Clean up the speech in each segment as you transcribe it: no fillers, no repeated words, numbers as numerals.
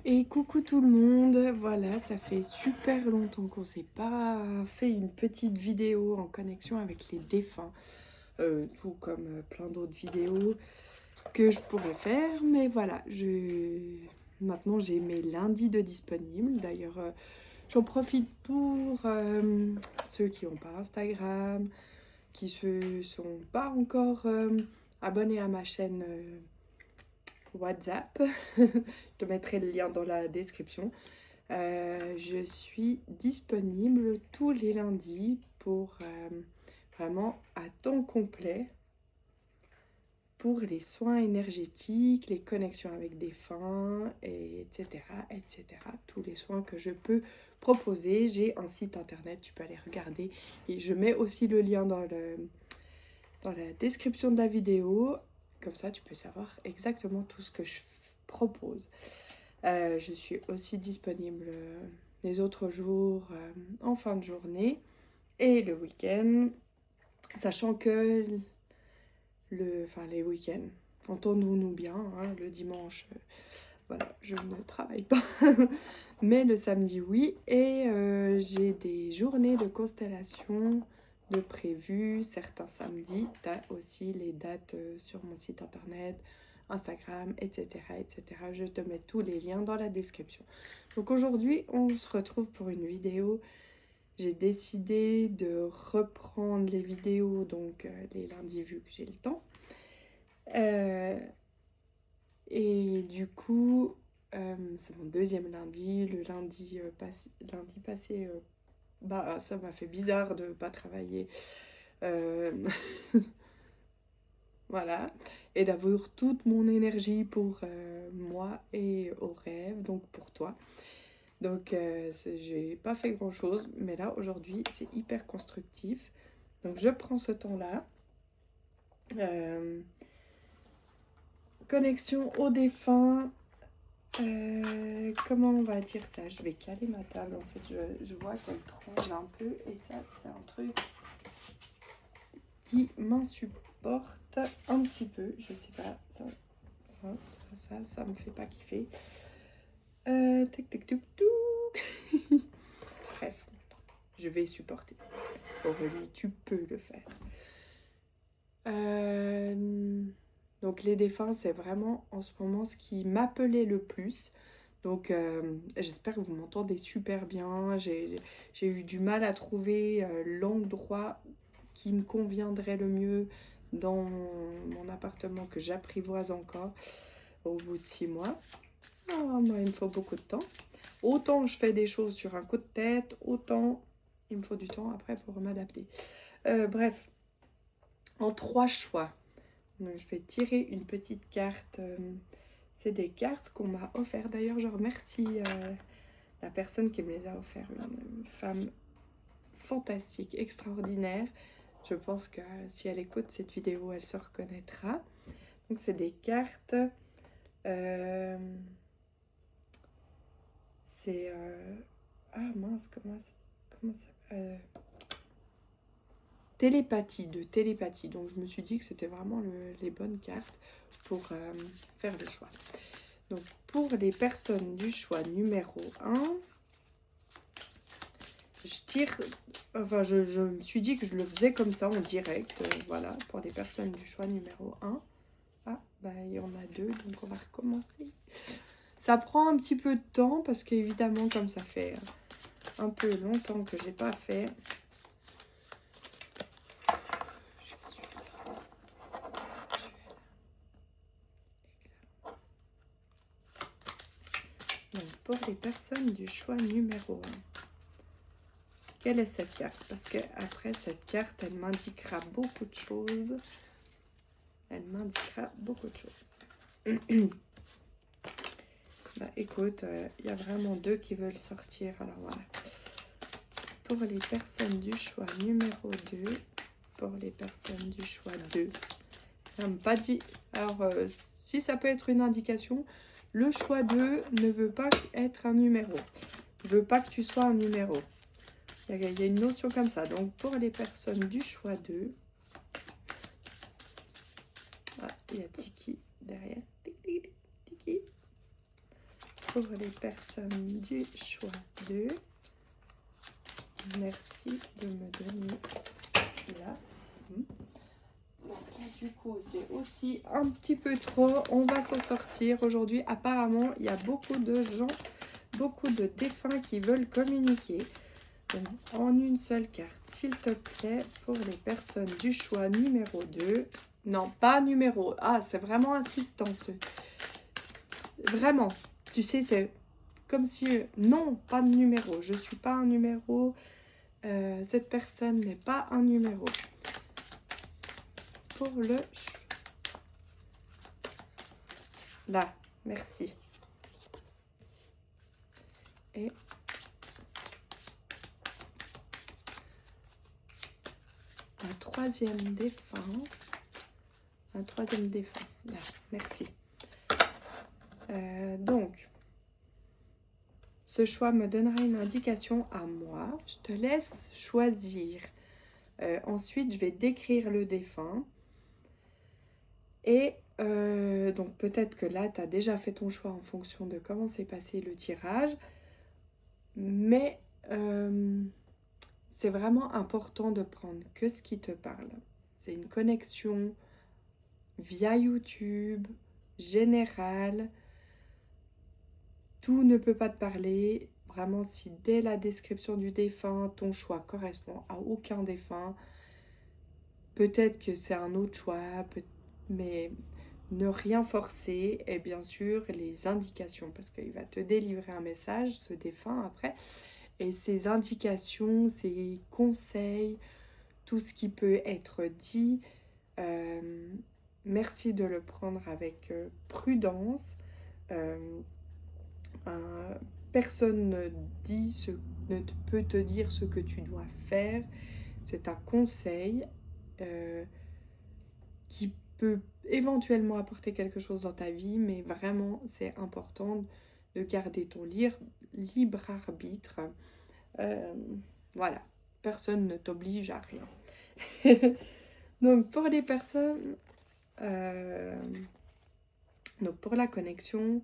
Et coucou tout le monde, voilà, ça fait super longtemps qu'on s'est pas fait une petite vidéo en connexion avec les défunts, tout comme plein d'autres vidéos que je pourrais faire, mais voilà, maintenant j'ai mes lundis de disponibles, d'ailleurs j'en profite pour ceux qui n'ont pas Instagram, qui se sont pas encore abonnés à ma chaîne WhatsApp. Je te mettrai le lien dans la description. Je suis disponible tous les lundis pour vraiment à temps complet pour les soins énergétiques, les connexions avec des défunts, etc., etc. Tous les soins que je peux proposer. J'ai un site internet, tu peux aller regarder. Et je mets aussi le lien dans la description de la vidéo. Comme ça, tu peux savoir exactement tout ce que je propose. Je suis aussi disponible les autres jours en fin de journée et le week-end, sachant que les week-ends, entendons-nous bien, hein, le dimanche, voilà, je ne travaille pas, mais le samedi, oui, et j'ai des journées de constellation de prévues, certains samedis, tu as aussi les dates sur mon site internet, Instagram, etc., etc. Je te mets tous les liens dans la description. Donc aujourd'hui, on se retrouve pour une vidéo. J'ai décidé de reprendre les vidéos, donc les lundis vu que j'ai le temps. Et du coup, c'est mon deuxième lundi. Le lundi passé, bah, ça m'a fait bizarre de ne pas travailler. Voilà. Et d'avoir toute mon énergie pour moi et au rêve, donc pour toi. Donc, j'ai pas fait grand chose, mais là, aujourd'hui, c'est hyper constructif. Donc, je prends ce temps-là. Connexion au défunt. Comment on va dire ça? Je vais caler ma table. En fait, je vois qu'elle tremble un peu. Et ça, c'est un truc qui m'insupporte un petit peu. Je sais pas. Ça me fait pas kiffer. Tic, tic, tic, tic. Bref, je vais supporter. Aurélie, tu peux le faire. Donc les défunts, c'est vraiment en ce moment ce qui m'appelait le plus. Donc j'espère que vous m'entendez super bien. J'ai eu du mal à trouver l'endroit qui me conviendrait le mieux dans mon appartement que j'apprivoise encore au bout de 6 mois. Moi, il me faut beaucoup de temps. Autant je fais des choses sur un coup de tête, autant il me faut du temps après pour m'adapter. Bref, en 3 choix. Donc, je vais tirer une petite carte. C'est des cartes qu'on m'a offert. D'ailleurs, je remercie la personne qui me les a offert. Une femme fantastique, extraordinaire. Je pense que si elle écoute cette vidéo, elle se reconnaîtra. Donc, c'est des cartes. C'est... ah mince, comment ça... télépathie. Donc je me suis dit que c'était vraiment les bonnes cartes pour faire le choix. Donc pour les personnes du choix numéro 1, je tire... Enfin, je me suis dit que je le faisais comme ça en direct. Voilà, pour les personnes du choix numéro 1. Ah, bah il y en a 2, donc on va recommencer. Ça prend un petit peu de temps parce qu'évidemment, comme ça fait un peu longtemps que j'ai pas fait, donc, pour les personnes du choix numéro 1, quelle est cette carte? Parce que après cette carte, elle m'indiquera beaucoup de choses. Elle m'indiquera beaucoup de choses. Bah écoute, il y a vraiment 2 qui veulent sortir. Alors voilà. Pour les personnes du choix numéro 2, pour les personnes du choix 2, elle m'a pas dit. Alors, si ça peut être une indication, le choix 2 ne veut pas être un numéro. Il ne veut pas que tu sois un numéro. Il y a une notion comme ça. Donc, pour les personnes du choix 2, ah, il y a Tiki derrière. Tiki. pour les personnes du choix 2. Merci de me donner là. Donc là, du coup, c'est aussi un petit peu trop. On va s'en sortir aujourd'hui. Apparemment, il y a beaucoup de gens, beaucoup de défunts qui veulent communiquer. Donc, en une seule carte, s'il te plaît, pour les personnes du choix numéro 2. Non, pas numéro. Ah, c'est vraiment insistant. Vraiment. Tu sais, c'est comme si... non, pas de numéro. Je ne suis pas un numéro. Cette personne n'est pas un numéro. Pour le... Là, merci. Et... un troisième défunt. Un troisième défunt. Là, merci. Donc, ce choix me donnera une indication à moi. Je te laisse choisir. Ensuite, je vais décrire le défunt. Et donc, peut-être que là, tu as déjà fait ton choix en fonction de comment s'est passé le tirage. Mais c'est vraiment important de prendre que ce qui te parle. C'est une connexion via YouTube, générale. Tout ne peut pas te parler. Vraiment, si dès la description du défunt, ton choix correspond à aucun défunt, peut-être que c'est un autre choix, mais ne rien forcer. Et bien sûr, les indications, parce qu'il va te délivrer un message, ce défunt, après. Et ces indications, ces conseils, tout ce qui peut être dit, merci de le prendre avec prudence. Personne ne peut te dire ce que tu dois faire. C'est un conseil qui peut éventuellement apporter quelque chose dans ta vie, mais vraiment, c'est important de garder ton libre arbitre. Voilà, personne ne t'oblige à rien. Donc, pour les personnes... donc, pour la connexion,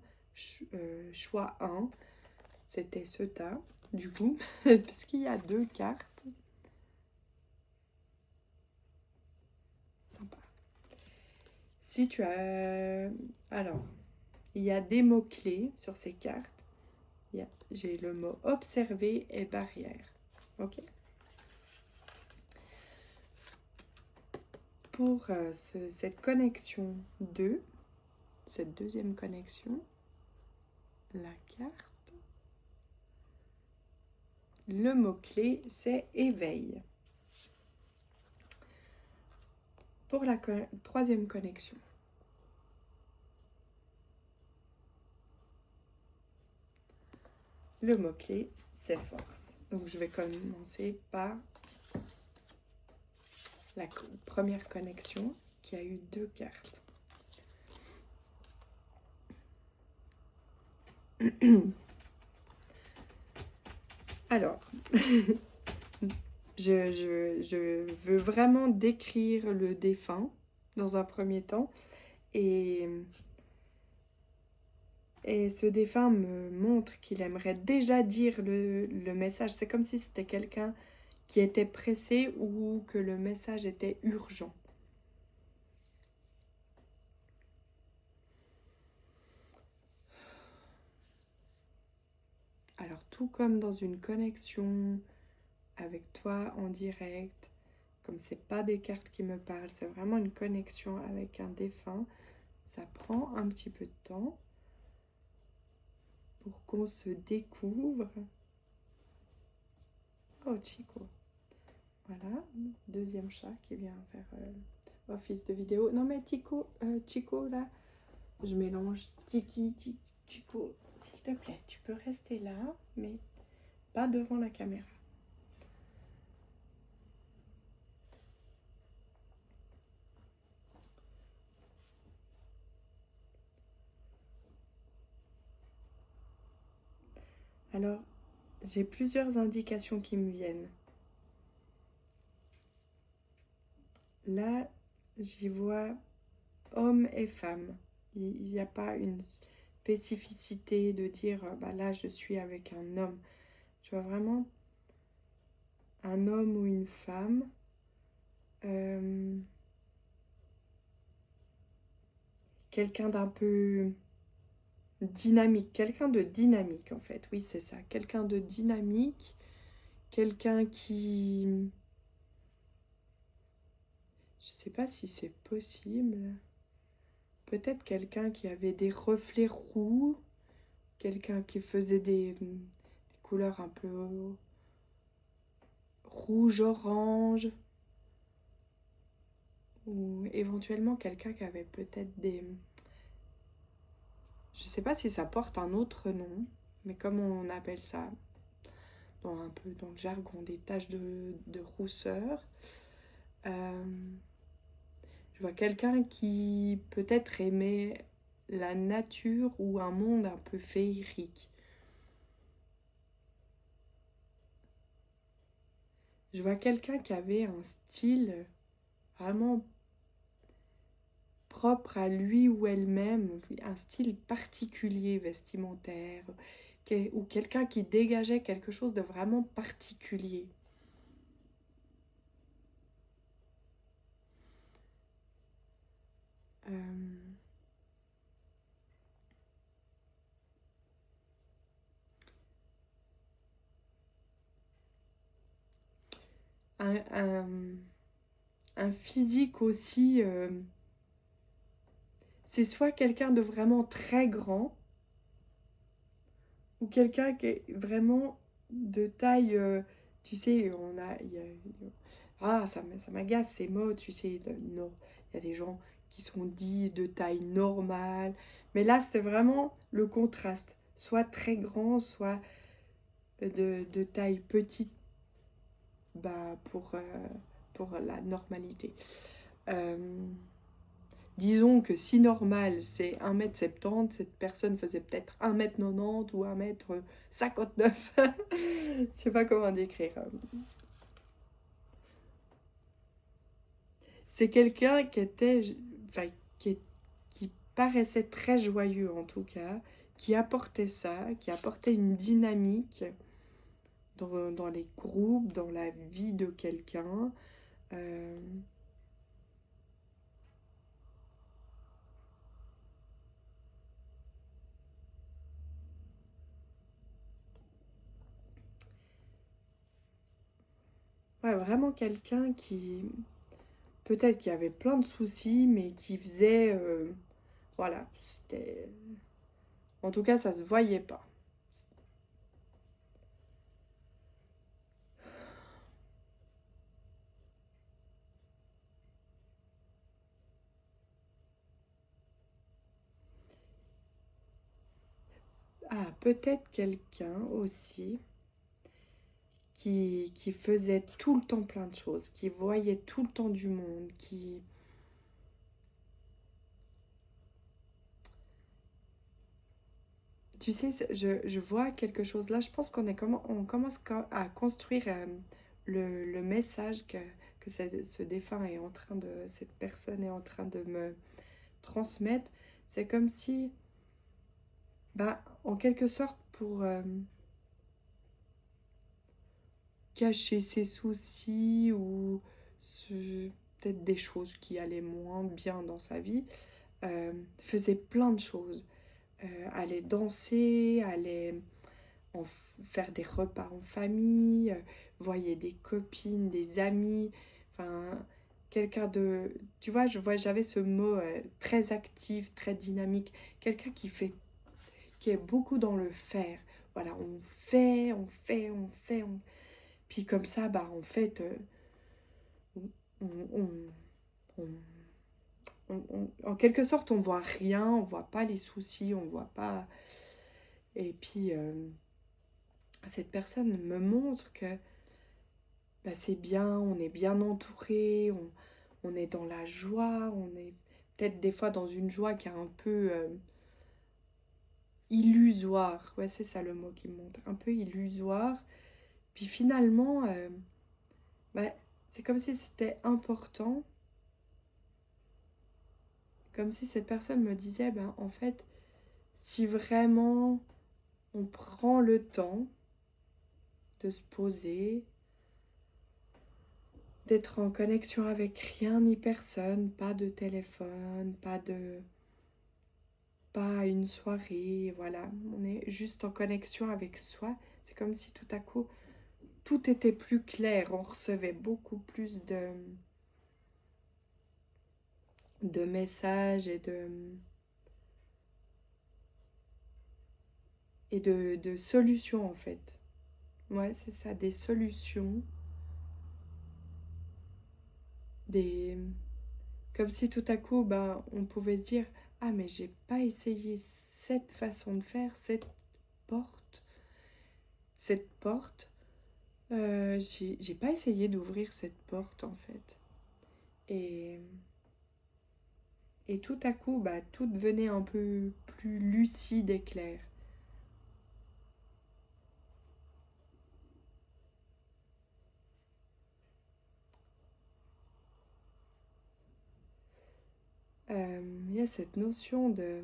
choix 1, c'était ce tas, du coup, puisqu'il y a 2 cartes. Sympa. Si tu as... Alors, il y a des mots-clés sur ces cartes. J'ai le mot observer et barrière. Ok. Pour cette connexion 2, cette deuxième connexion, la carte, le mot-clé, c'est éveil. Pour la troisième connexion, le mot-clé, c'est force. Donc, je vais commencer par la première connexion qui a eu 2 cartes. Alors, je veux vraiment décrire le défunt dans un premier temps. Et ce défunt me montre qu'il aimerait déjà dire le message. C'est comme si c'était quelqu'un qui était pressé ou que le message était urgent. Alors, tout comme dans une connexion avec toi en direct, comme c'est pas des cartes qui me parlent, c'est vraiment une connexion avec un défunt, ça prend un petit peu de temps pour qu'on se découvre. Oh, Chico. Voilà, deuxième chat qui vient faire office de vidéo. Non mais Chico là, je mélange Chico, s'il te plaît, tu peux rester là, mais pas devant la caméra. Alors, j'ai plusieurs indications qui me viennent. Là, j'y vois homme et femme. Il n'y a pas une spécificité de dire, bah là, je suis avec un homme. Je vois vraiment un homme ou une femme. Quelqu'un d'un peu dynamique, quelqu'un de dynamique en fait, oui c'est ça, quelqu'un de dynamique, quelqu'un qui... Je sais pas si c'est possible, peut-être quelqu'un qui avait des reflets roux, quelqu'un qui faisait des couleurs un peu rouge-orange, ou éventuellement quelqu'un qui avait peut-être des... Je sais pas si ça porte un autre nom, mais comme on appelle ça un peu dans le jargon, des taches de rousseur. Je vois quelqu'un qui peut-être aimait la nature ou un monde un peu féerique. Je vois quelqu'un qui avait un style vraiment propre à lui ou elle-même, un style particulier vestimentaire, ou quelqu'un qui dégageait quelque chose de vraiment particulier. Un, un- un physique aussi, c'est soit quelqu'un de vraiment très grand, ou quelqu'un qui est vraiment de taille, tu sais, ah, ça m'agace ces mots, tu sais, non, il y a des gens qui sont dits de taille normale, mais là, c'était vraiment le contraste, soit très grand, soit de taille petite, bah, pour la normalité. Euh, Disons que si normal c'est 1,70 m, cette personne faisait peut-être 1,90 m ou 1,59 m. Je sais pas comment décrire. C'est quelqu'un qui était, enfin, qui paraissait très joyeux en tout cas, qui apportait ça, qui apportait une dynamique dans les groupes, dans la vie de quelqu'un. Euh, ouais, vraiment quelqu'un qui, peut-être qui avait plein de soucis, mais qui faisait, voilà, c'était... En tout cas, ça se voyait pas. Ah, peut-être quelqu'un aussi qui faisait tout le temps plein de choses, qui voyait tout le temps du monde, qui... Tu sais, je vois quelque chose là, je pense on commence à construire le message que ce défunt est en train de... Cette personne est en train de me transmettre. C'est comme si, bah, en quelque sorte, pour cacher ses soucis ou peut-être des choses qui allaient moins bien dans sa vie, faisait plein de choses. Allait danser, allait faire des repas en famille, voyait des copines, des amis, enfin quelqu'un de... Tu vois, j'avais ce mot très actif, très dynamique, quelqu'un qui est beaucoup dans le faire. Voilà, on fait, on fait, on fait, puis comme ça, bah en fait, on, on- on- en quelque sorte, on voit rien, on voit pas les soucis, on voit pas. Et puis, cette personne me montre que bah, c'est bien, on est bien entouré, on est dans la joie, on est peut-être des fois dans une joie qui est un peu illusoire. Ouais, c'est ça le mot qui me montre, un peu illusoire. Puis finalement, bah, c'est comme si c'était important, comme si cette personne me disait, ben, en fait, si vraiment on prend le temps de se poser, d'être en connexion avec rien ni personne, pas de téléphone, pas une soirée, voilà, on est juste en connexion avec soi. C'est comme si tout à coup, tout était plus clair, on recevait beaucoup plus de messages et de solutions en fait. Ouais, c'est ça, des solutions, des... Comme si tout à coup, ben, on pouvait se dire, ah mais j'ai pas essayé cette façon de faire, porte, cette porte, j'ai pas essayé d'ouvrir cette porte en fait. Et, et tout à coup, bah, tout devenait un peu plus lucide et clair. Il y a cette notion de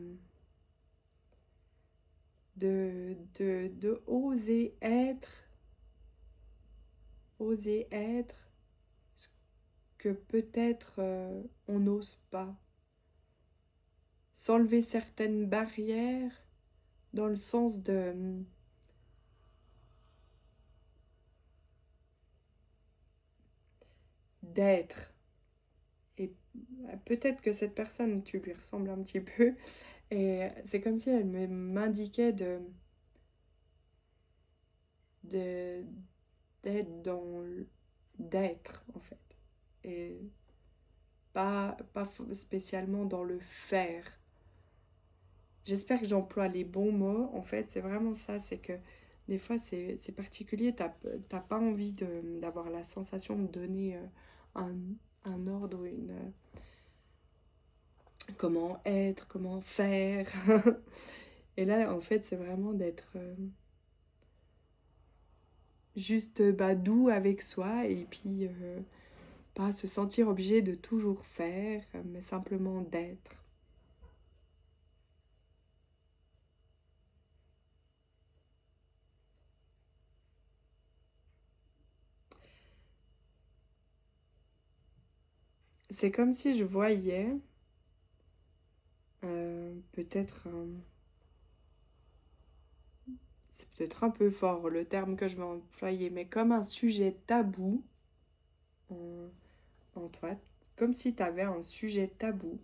oser être ce que peut-être on n'ose pas. S'enlever certaines barrières dans le sens d'être. Et peut-être que cette personne, tu lui ressembles un petit peu. Et c'est comme si elle m'indiquait de, d'être d'être, en fait. Et pas spécialement dans le faire. J'espère que j'emploie les bons mots. En fait, c'est vraiment ça. C'est que des fois, c'est particulier. T'as pas envie d'avoir la sensation de donner un ordre, comment être, comment faire. Et là, en fait, c'est vraiment d'être juste doux avec soi et puis pas se sentir obligé de toujours faire, mais simplement d'être. C'est comme si je voyais peut-être c'est peut-être un peu fort le terme que je vais employer, mais comme un sujet tabou en, en toi, comme si tu avais un sujet tabou.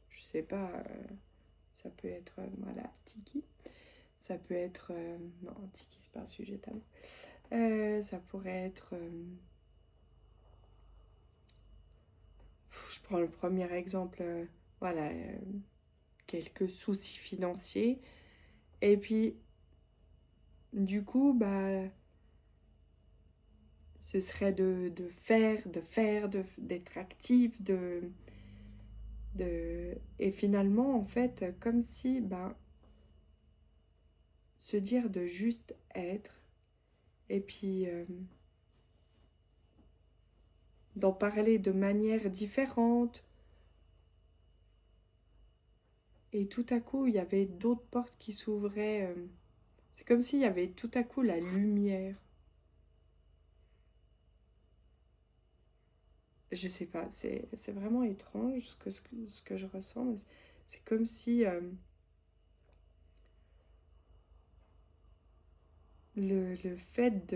Je sais pas, ça peut être, voilà, Tiki. Ça peut être, non, Tiki, c'est pas un sujet tabou. Ça pourrait être, je prends le premier exemple, voilà, quelques soucis financiers. Et puis, du coup, bah, ce serait d'être actif, et finalement, en fait, comme si, ben, se dire de juste être, et puis d'en parler de manière différente. Et tout à coup, il y avait d'autres portes qui s'ouvraient. C'est comme s'il y avait tout à coup la lumière. Je sais pas, c'est vraiment étrange ce que je ressens. C'est comme si le fait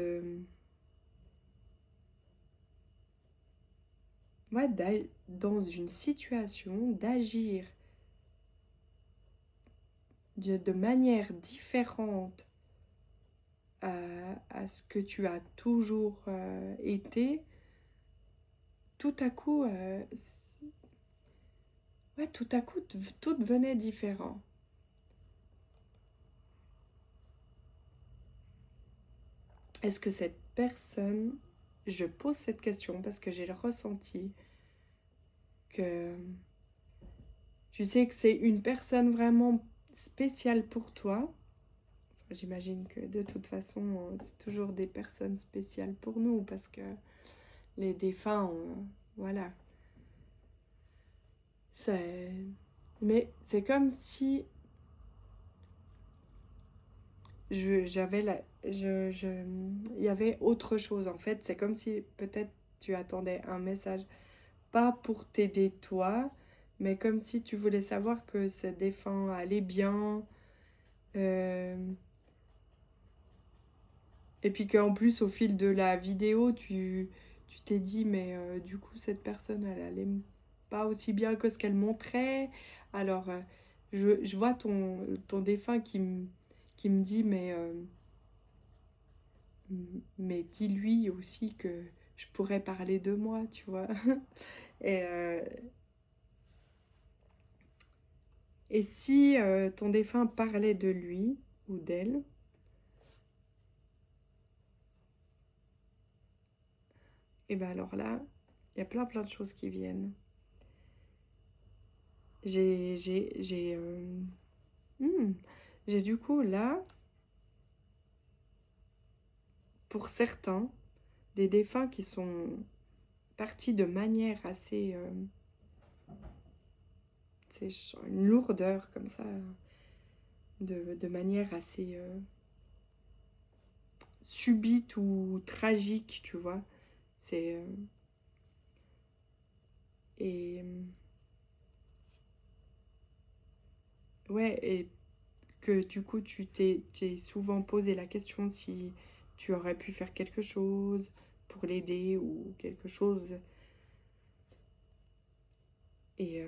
ouais, dans une situation, d'agir de manière différente à ce que tu as toujours été, tout à coup, ouais, tout à coup, tout devenait différent. Est-ce que cette personne, je pose cette question parce que j'ai le ressenti que tu sais que c'est une personne vraiment spéciale pour toi. J'imagine que de toute façon, c'est toujours des personnes spéciales pour nous parce que les défunts, voilà. C'est... Mais c'est comme si il y avait autre chose. En fait, c'est comme si peut-être tu attendais un message, pas pour t'aider toi, mais comme si tu voulais savoir que ce défunt allait bien. euh, et puis qu'en plus, au fil de la vidéo, tu t'es dit, mais du coup, cette personne, elle allait pas aussi bien que ce qu'elle montrait. Alors, je vois ton défunt qui me dit, mais dis-lui aussi que je pourrais parler de moi, tu vois. Et, euh, et si ton défunt parlait de lui ou d'elle, et ben alors là, il y a plein de choses qui viennent. J'ai, j'ai, j'ai, euh, hmm, j'ai du coup là, pour certains, des défunts qui sont partis de manière assez, c'est une lourdeur comme ça, de manière assez subite ou tragique, tu vois. C'est et ouais, et que du coup t'es souvent posé la question si tu aurais pu faire quelque chose pour l'aider ou quelque chose. Et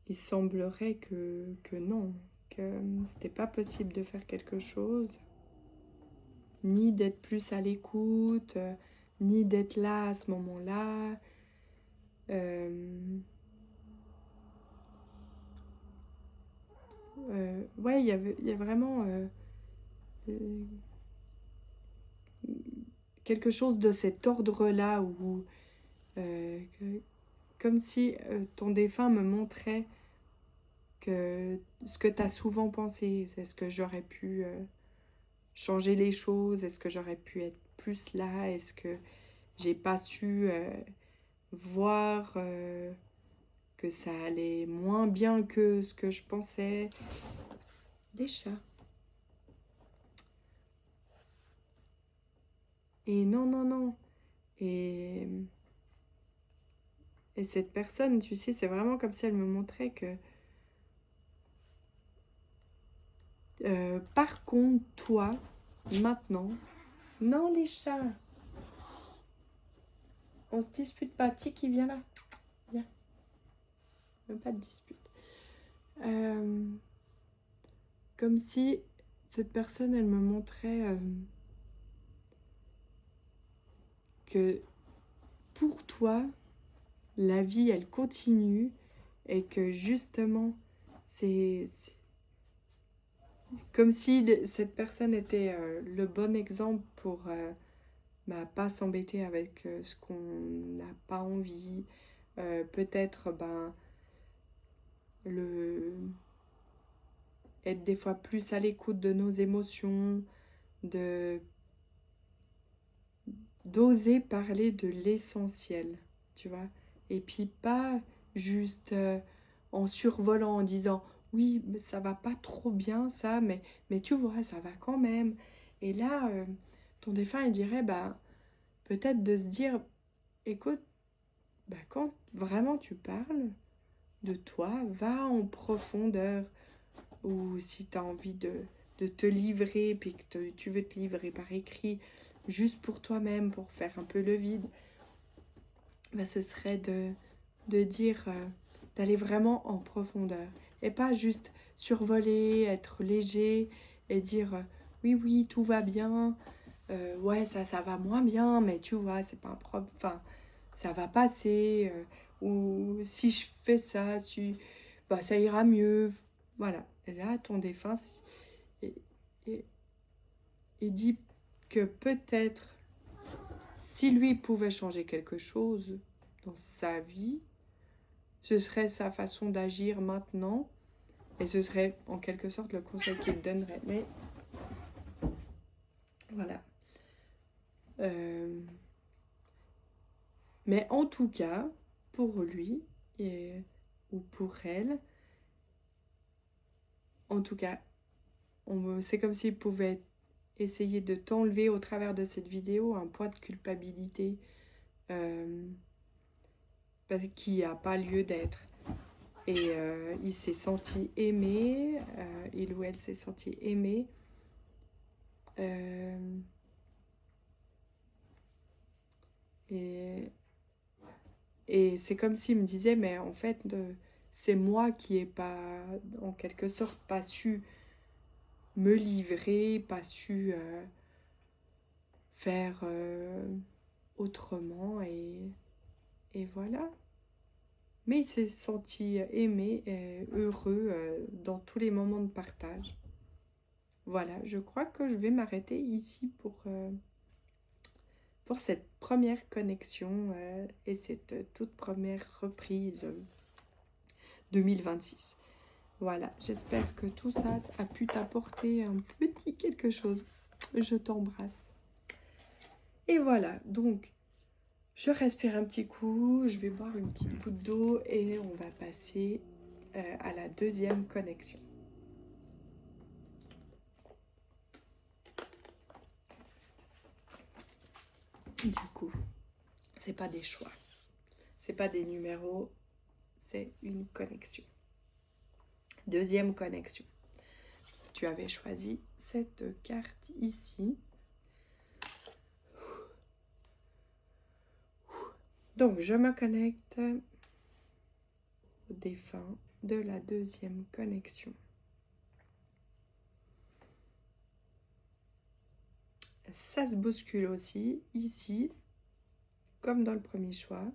il semblerait que non, que c'était pas possible de faire quelque chose, ni d'être plus à l'écoute, ni d'être là à ce moment-là. Euh, ouais, il y a vraiment euh, quelque chose de cet ordre-là où, comme si ton défunt me montrait que ce que tu as souvent pensé, est-ce que j'aurais pu changer les choses, est-ce que j'aurais pu être plus là, est-ce que j'ai pas su voir que ça allait moins bien que ce que je pensais. Des chats. Et non, non, non. Et, et cette personne, tu sais, c'est vraiment comme si elle me montrait que par contre, toi, maintenant, non les chats, on se dispute pas. Tiki, viens là. Viens, même pas de dispute. Euh, Comme si cette personne, elle me montrait que pour toi, la vie, elle continue et que justement, c'est comme si cette personne était le bon exemple pour pas s'embêter avec ce qu'on n'a pas envie. Peut-être le être des fois plus à l'écoute de nos émotions, de d'oser parler de l'essentiel, tu vois. Et puis pas juste en survolant, en disant oui, mais ça va pas trop bien ça, mais tu vois, ça va quand même. Et là, ton défunt, il dirait, peut-être de se dire, écoute, quand vraiment tu parles de toi, va en profondeur. Ou si tu as envie de te livrer, puis que tu veux te livrer par écrit, juste pour toi-même, pour faire un peu le vide, ce serait de dire, d'aller vraiment en profondeur. Et pas juste survoler, être léger et dire, oui, oui, tout va bien, ouais, ça va moins bien, mais tu vois, c'est pas un problème, enfin, ça va passer, ou si je fais ça, ça ira mieux. Voilà. Et là, ton défunt et, et, et dit que peut-être, si lui pouvait changer quelque chose dans sa vie, ce serait sa façon d'agir maintenant, et ce serait en quelque sorte le conseil qu'il donnerait. Mais voilà. Euh, mais en tout cas, pour lui, ou pour elle, en tout cas, c'est comme s'il pouvait essayer de t'enlever au travers de cette vidéo un poids de culpabilité qui n'a pas lieu d'être. Et il s'est senti aimé, il ou elle s'est senti aimé. Et c'est comme s'il me disait, mais en fait, c'est moi qui n'ai pas, en quelque sorte, pas su me livrer, pas su faire autrement, et voilà. Mais il s'est senti aimé et heureux dans tous les moments de partage. Voilà, je crois que je vais m'arrêter ici pour cette première connexion et cette toute première reprise 2026. Voilà, j'espère que tout ça a pu t'apporter un petit quelque chose. Je t'embrasse. Et voilà, donc, je respire un petit coup, je vais boire une petite goutte d'eau et on va passer à la deuxième connexion. Du coup, c'est pas des choix, c'est pas des numéros, c'est une connexion. Deuxième connexion. Tu avais choisi cette carte ici. Donc, je me connecte au défunt de la deuxième connexion. Ça se bouscule aussi, ici, comme dans le premier choix.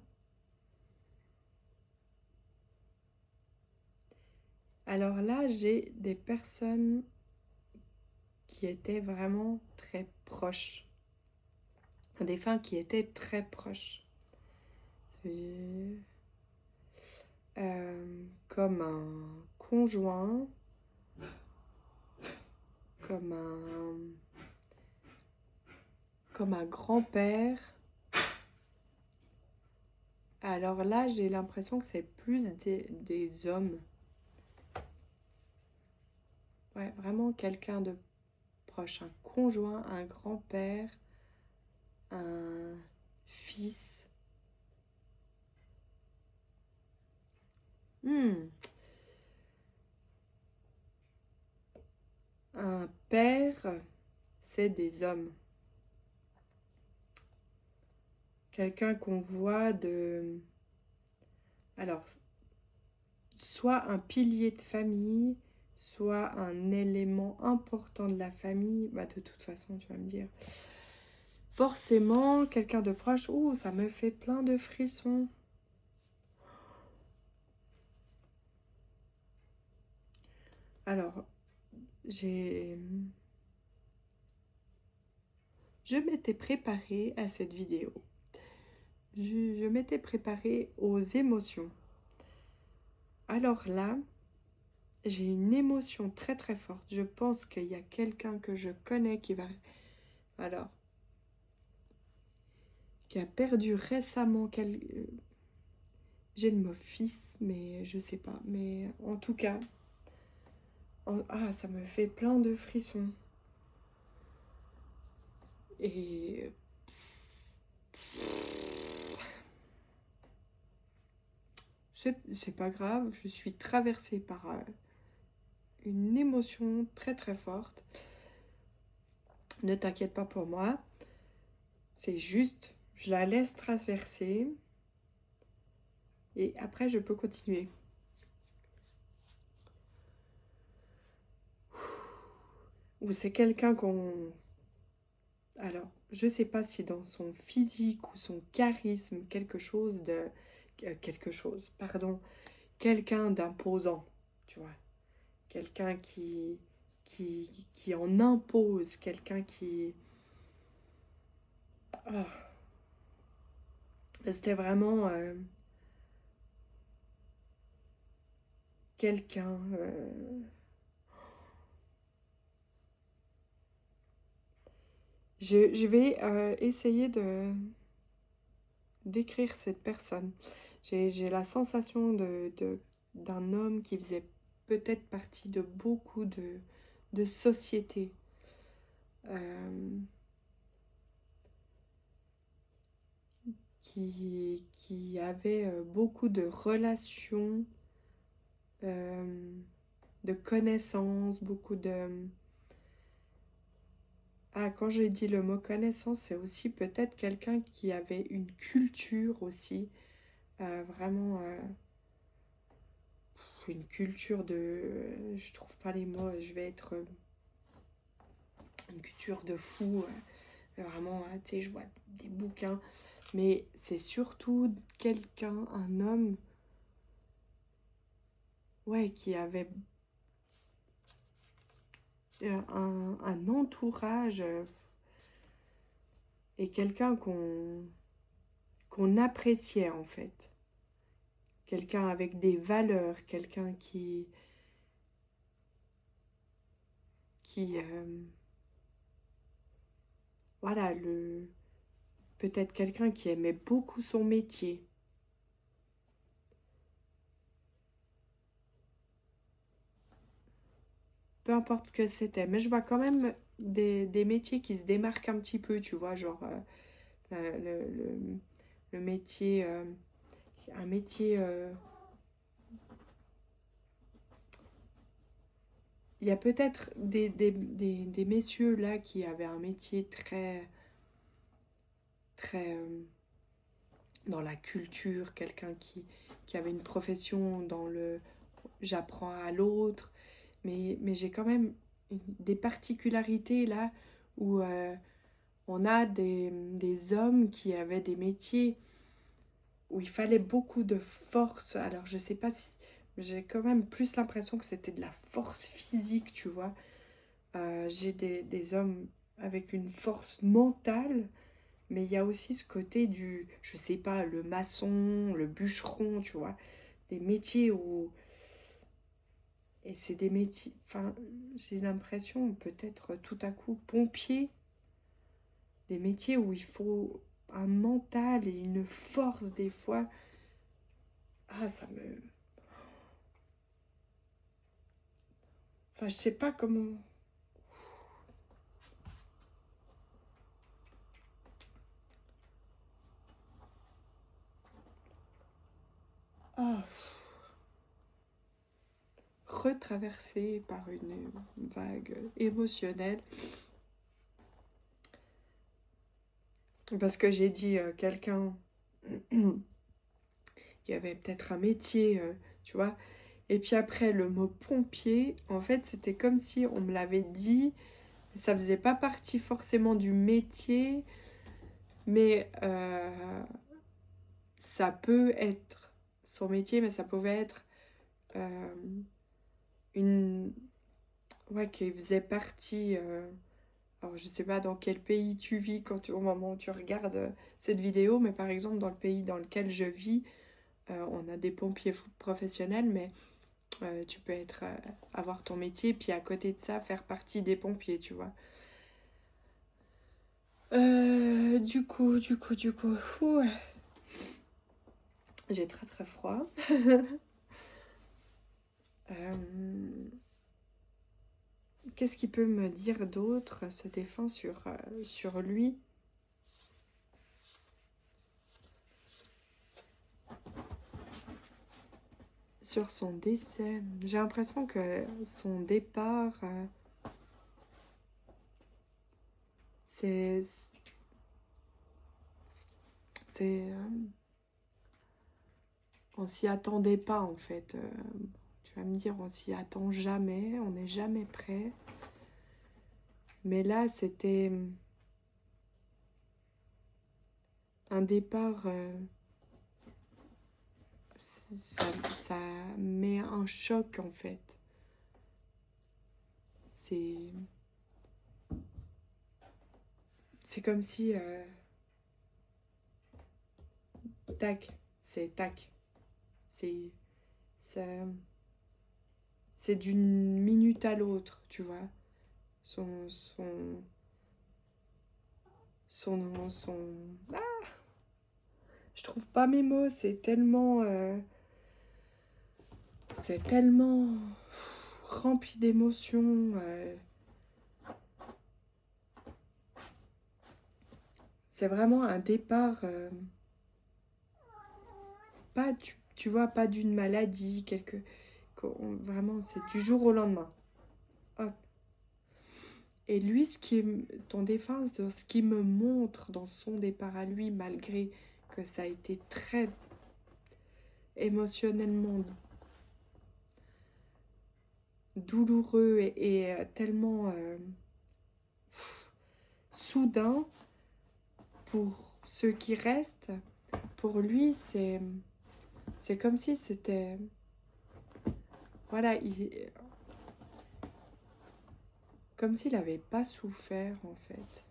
Alors là, j'ai des personnes qui étaient vraiment très proches. Des défunts qui étaient très proches. Comme un conjoint, comme un grand-père. Alors là, j'ai l'impression que c'est plus des hommes. Ouais, vraiment quelqu'un de proche, un conjoint, un grand-père, un fils. Un père, c'est des hommes. Quelqu'un qu'on voit de... Alors, soit un pilier de famille, soit un élément important de la famille. Bah, de toute façon, tu vas me dire. Forcément, quelqu'un de proche. Ouh, ça me fait plein de frissons. Alors, je m'étais préparée à cette vidéo. Je m'étais préparée aux émotions. Alors là, j'ai une émotion très très forte. Je pense qu'il y a quelqu'un que je connais qui va... Alors, qui a perdu récemment j'ai le mot fils, mais je sais pas. Mais en tout cas, ça me fait plein de frissons. Et c'est pas grave, je suis traversée par une émotion très très forte. Ne t'inquiète pas pour moi, c'est juste, je la laisse traverser et après je peux continuer. Ou c'est quelqu'un qu'on... Alors, je sais pas si dans son physique ou son charisme, quelqu'un d'imposant, tu vois. Quelqu'un qui en impose, quelqu'un qui... Oh. C'était vraiment quelqu'un... Je vais essayer d'écrire cette personne. J'ai la sensation d'un homme qui faisait peut-être partie de beaucoup de sociétés euh, qui avaient beaucoup de relations, euh, de connaissances, beaucoup de... Ah, quand je dis le mot connaissance, c'est aussi peut-être quelqu'un qui avait une culture aussi, vraiment une culture de... je trouve pas les mots, je vais être... une culture de fou, vraiment, tu sais, je vois des bouquins, mais c'est surtout quelqu'un, un homme, ouais, qui avait un entourage et quelqu'un qu'on appréciait en fait. Quelqu'un avec des valeurs, quelqu'un qui voilà, peut-être quelqu'un qui aimait beaucoup son métier. Peu importe ce que c'était, mais je vois quand même des métiers qui se démarquent un petit peu, tu vois, genre le métier, un métier, il y a peut-être des messieurs là qui avaient un métier très dans la culture, quelqu'un qui avait une profession dans le j'apprends à l'autre, mais j'ai quand même des particularités là où on a des hommes qui avaient des métiers où il fallait beaucoup de force. Alors je sais pas si... J'ai quand même plus l'impression que c'était de la force physique, tu vois. J'ai des hommes avec une force mentale, mais il y a aussi ce côté du, je sais pas, le maçon, le bûcheron, tu vois. Des métiers où... Et c'est des métiers... Enfin, j'ai l'impression, peut-être tout à coup, pompier, des métiers où il faut un mental et une force des fois. Ah, ça me... Enfin, je sais pas comment... Ah, retraversée par une vague émotionnelle. Parce que j'ai dit quelqu'un qui avait peut-être un métier, tu vois. Et puis après, le mot pompier, en fait, c'était comme si on me l'avait dit. Ça faisait pas partie forcément du métier, mais ça peut être son métier, mais ça pouvait être euh, une... Ouais, qui faisait partie... alors, je sais pas dans quel pays tu vis au moment où tu regardes cette vidéo, mais par exemple, dans le pays dans lequel je vis, on a des pompiers professionnels, mais tu peux avoir ton métier, puis à côté de ça, faire partie des pompiers, tu vois. Du coup, fou, j'ai très très froid. Qu'est-ce qu'il peut me dire d'autre, ce défunt, sur lui? Sur son décès. J'ai l'impression que son départ, c'est... on s'y attendait pas en fait. Tu vas me dire, on s'y attend jamais, on n'est jamais prêt. Mais là, c'était un départ, ça met un choc en fait. C'est comme si, tac, c'est tac. C'est ça, c'est d'une minute à l'autre, tu vois. Son, son, son... Ah, je trouve pas mes mots, c'est tellement... c'est tellement rempli d'émotions. C'est vraiment un départ, pas, tu vois, pas d'une maladie, vraiment, c'est du jour au lendemain. Hop. Et lui, ton défunt, ce qui me montre dans son départ à lui, malgré que ça a été très émotionnellement douloureux et tellement soudain pour ceux qui restent, pour lui, c'est comme si c'était... Voilà, comme s'il n'avait pas souffert, en fait.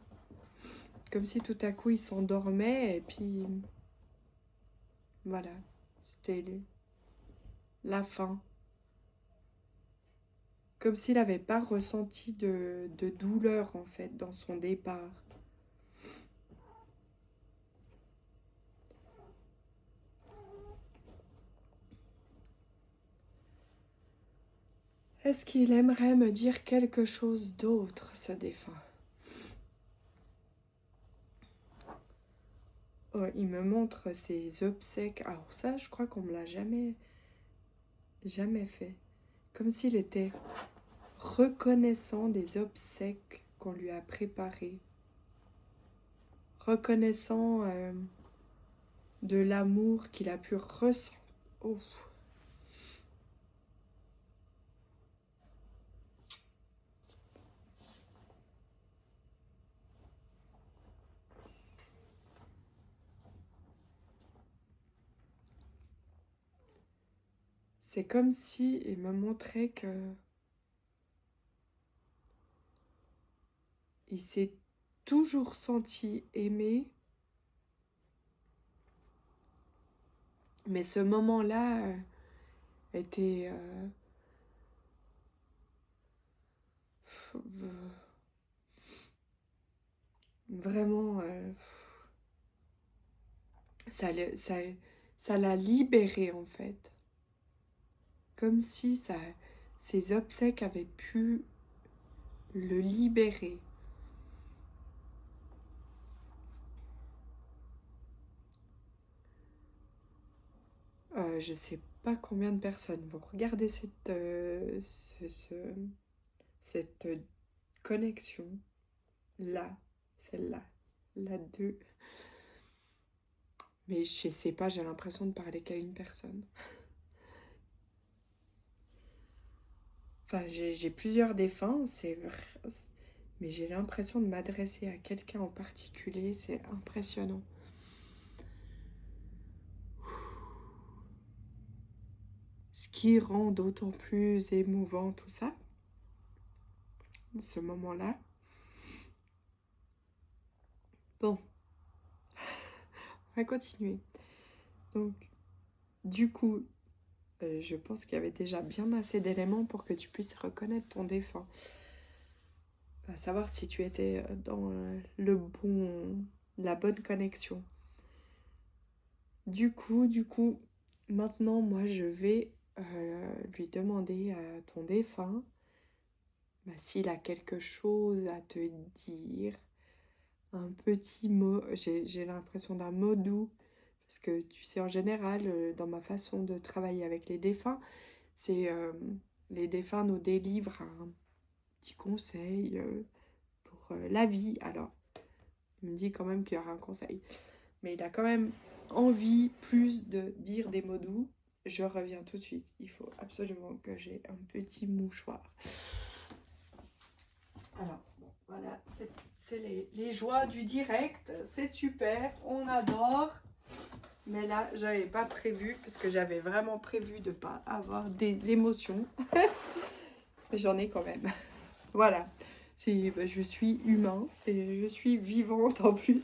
Comme si tout à coup, il s'endormait et puis... Voilà, c'était la fin. Comme s'il n'avait pas ressenti de douleur, en fait, dans son départ. Est-ce qu'il aimerait me dire quelque chose d'autre, ce défunt? Oh, il me montre ses obsèques. Alors ça, je crois qu'on me l'a jamais fait. Comme s'il était reconnaissant des obsèques qu'on lui a préparées. Reconnaissant de l'amour qu'il a pu ressentir. Oh. C'est comme si il me montrait que il s'est toujours senti aimé, mais ce moment-là était vraiment ça l'a libéré en fait, comme si ses obsèques avaient pu le libérer. Je sais pas combien de personnes vont regarder cette connexion là, celle-là, la 2. Mais je sais pas, j'ai l'impression de parler qu'à une personne. Enfin, j'ai plusieurs défunts, c'est vrai, mais j'ai l'impression de m'adresser à quelqu'un en particulier, c'est impressionnant. Ce qui rend d'autant plus émouvant tout ça, ce moment-là. Bon, on va continuer. Donc, du coup, je pense qu'il y avait déjà bien assez d'éléments pour que tu puisses reconnaître ton défunt. À savoir si tu étais dans la bonne connexion. Du coup, maintenant, moi, je vais lui demander à ton défunt s'il a quelque chose à te dire, un petit mot. J'ai l'impression d'un mot doux, parce que tu sais, en général, dans ma façon de travailler avec les défunts, c'est les défunts nous délivrent un petit conseil pour la vie. Alors, il me dit quand même qu'il y aura un conseil, mais il a quand même envie plus de dire des mots doux. Je reviens tout de suite. Il faut absolument que j'ai un petit mouchoir. Alors, bon, voilà, c'est les joies du direct. C'est super, on adore. Mais là, j'avais pas prévu, parce que j'avais vraiment prévu de pas avoir des émotions. Mais j'en ai quand même. Voilà. Je suis humain et je suis vivante en plus.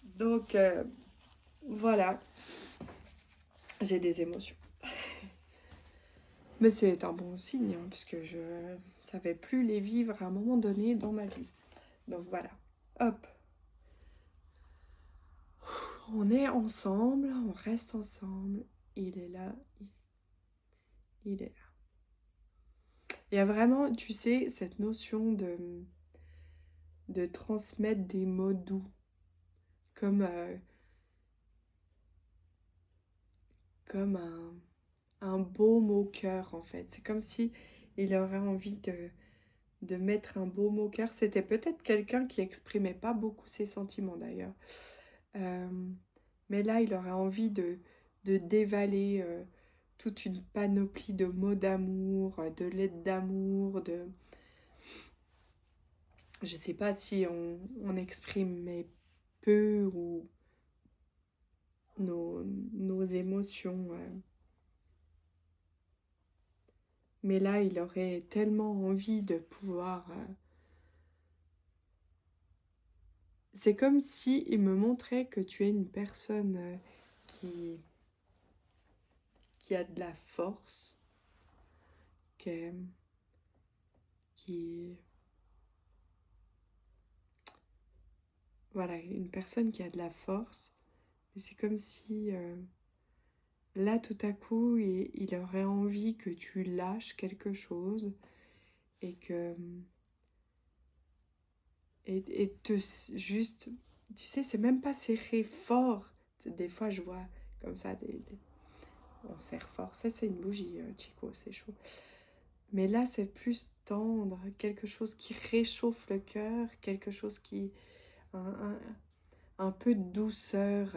Donc, voilà. J'ai des émotions. Mais c'est un bon signe, hein, parce que je savais plus les vivre à un moment donné dans ma vie. Donc voilà. Hop. On est ensemble, on reste ensemble. Il est là. il est là. Il y a vraiment, tu sais, cette notion de transmettre des mots doux, comme, comme un baume au cœur, en fait. C'est comme si il aurait envie de mettre un baume au cœur. C'était peut-être quelqu'un qui exprimait pas beaucoup ses sentiments, d'ailleurs. Euh, mais là, il aurait envie de dévaler toute une panoplie de mots d'amour, de lettres d'amour, de... Je sais pas si on exprime mais peu ou nos émotions. Mais là, il aurait tellement envie de pouvoir... C'est comme si il me montrait que tu es une personne qui, qui a de la force, qui, qui... Voilà, une personne qui a de la force. Mais c'est comme si... là, tout à coup, il aurait envie que tu lâches quelque chose et que... Et te juste... Tu sais, c'est même pas serrer fort. Des fois, je vois comme ça, on serre fort. Ça, c'est une bougie, Chico, c'est chaud. Mais là, c'est plus tendre, quelque chose qui réchauffe le cœur, quelque chose qui... un peu de douceur.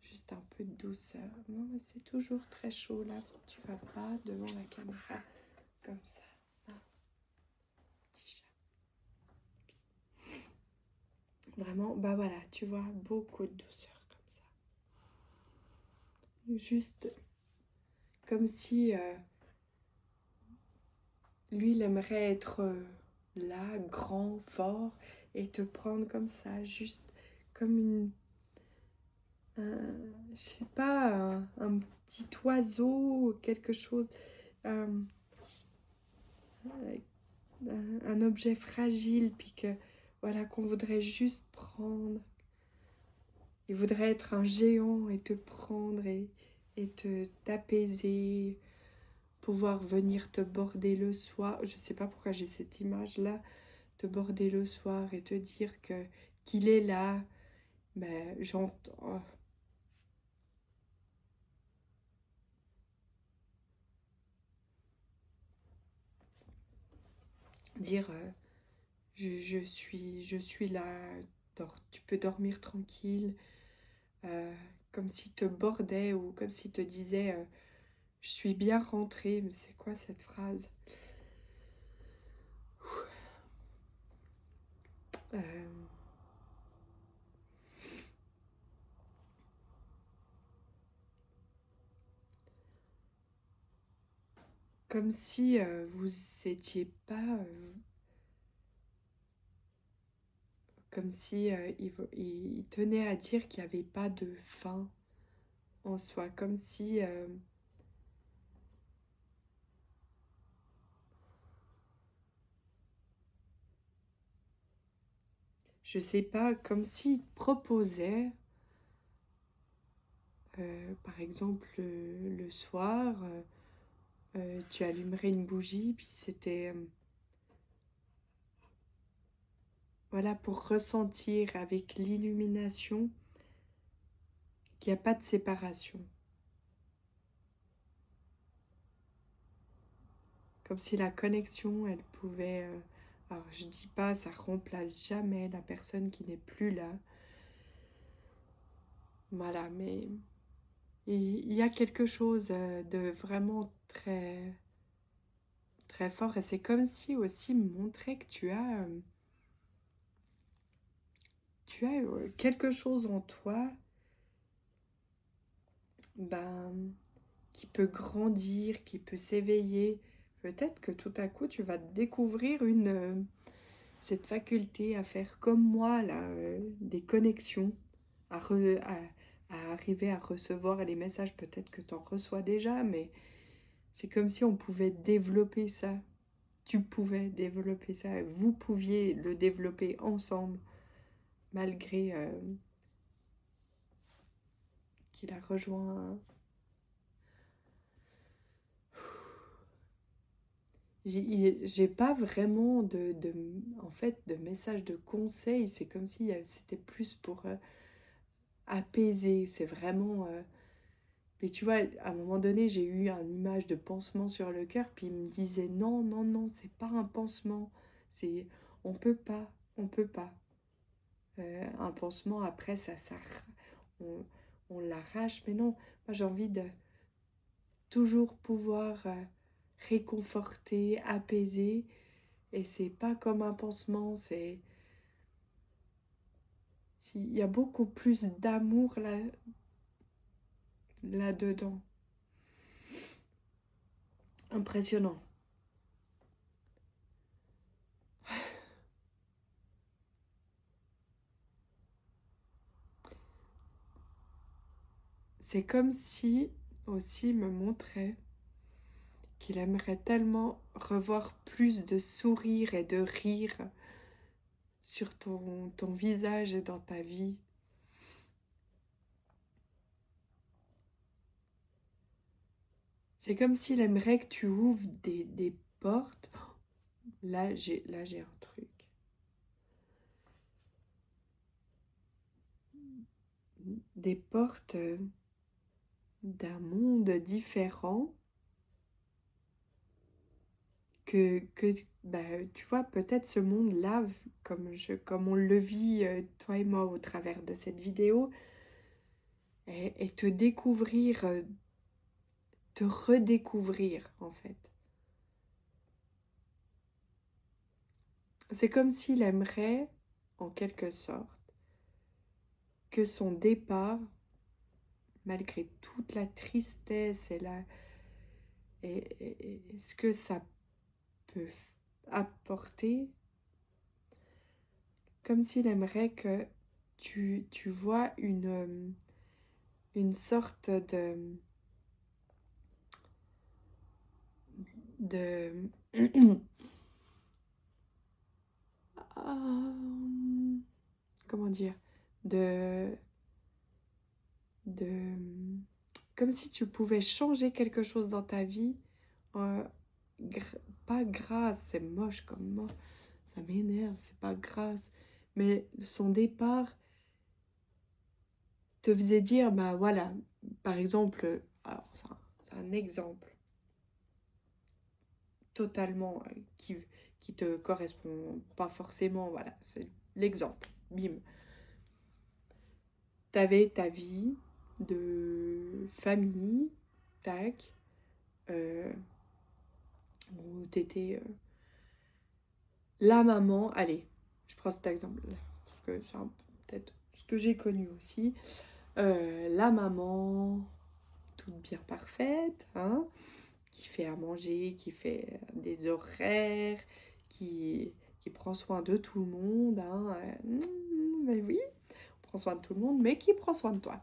Juste un peu de douceur. Non, mais c'est toujours très chaud là. Tu vas pas devant la caméra comme ça. Ah, petit chat. Vraiment, bah voilà, tu vois, beaucoup de douceur comme ça. Juste comme si lui, il aimerait être là, grand, fort, et te prendre comme ça, juste comme une... je sais pas, un petit oiseau, quelque chose... euh, un objet fragile, puis que voilà, qu'on voudrait juste prendre. Il voudrait être un géant et te prendre et t'apaiser, pouvoir venir te border le soir. Je sais pas pourquoi j'ai cette image là, te border le soir et te dire que qu'il est là. Ben j'entends. Dire je suis là, tu peux dormir tranquille, comme s'il te bordait ou comme s'il te disait je suis bien rentrée. Mais c'est quoi cette phrase? Euh, Comme si vous étiez pas... comme si il tenait à dire qu'il n'y avait pas de fin en soi. Comme si... je sais pas, comme s'il te proposait, par exemple, le soir, tu allumerais une bougie, puis c'était... voilà, pour ressentir avec l'illumination qu'il n'y a pas de séparation. Comme si la connexion, elle pouvait... alors, je dis pas, ça remplace jamais la personne qui n'est plus là. Voilà, mais il y a quelque chose de vraiment très, très fort. Et c'est comme si aussi montrer que tu as quelque chose en toi ben, qui peut grandir, qui peut s'éveiller. Peut-être que tout à coup, tu vas découvrir cette faculté à faire comme moi, là, des connexions, à arriver à recevoir les messages. Peut-être que tu en reçois déjà, mais c'est comme si on pouvait développer ça. Tu pouvais développer ça. Vous pouviez le développer ensemble, malgré qu'il a rejoint J'ai pas vraiment en fait, de message de conseil. C'est comme si c'était plus pour apaiser. C'est vraiment... Mais tu vois, à un moment donné, j'ai eu une image de pansement sur le cœur, puis il me disait non, non, non, c'est pas un pansement. C'est... On peut pas, on peut pas. Un pansement, après, on, on l'arrache. Mais non, moi j'ai envie de toujours pouvoir réconforter, apaiser. Et c'est pas comme un pansement, il y a beaucoup plus d'amour là-dedans. Impressionnant. C'est comme si aussi me montrait qu'il aimerait tellement revoir plus de sourire et de rire sur ton visage et dans ta vie. C'est comme s'il aimerait que tu ouvres des portes. Là, j'ai un truc. Des portes d'un monde différent que bah, tu vois, peut-être ce monde-là, comme on le vit, toi et moi, au travers de cette vidéo, et te découvrir, te redécouvrir, en fait. C'est comme s'il aimerait, en quelque sorte, que son départ, malgré toute la tristesse et ce que ça peut apporter, comme s'il aimerait que tu vois une sorte de comment dire, de de comme si tu pouvais changer quelque chose dans ta vie, euh, pas grâce, c'est moche comme mot, ça m'énerve, c'est pas grâce, mais son départ te faisait dire, bah voilà, par exemple, alors c'est un exemple totalement qui te correspond pas forcément, voilà, c'est l'exemple, bim. T'avais ta vie de famille, tac, où t'étais la maman, allez, je prends cet exemple, parce que c'est peut-être ce que j'ai connu aussi, la maman, toute bien parfaite, hein, qui fait à manger, qui fait des horaires, qui prend soin de tout le monde, hein, mais oui, on prend soin de tout le monde, mais qui prend soin de toi.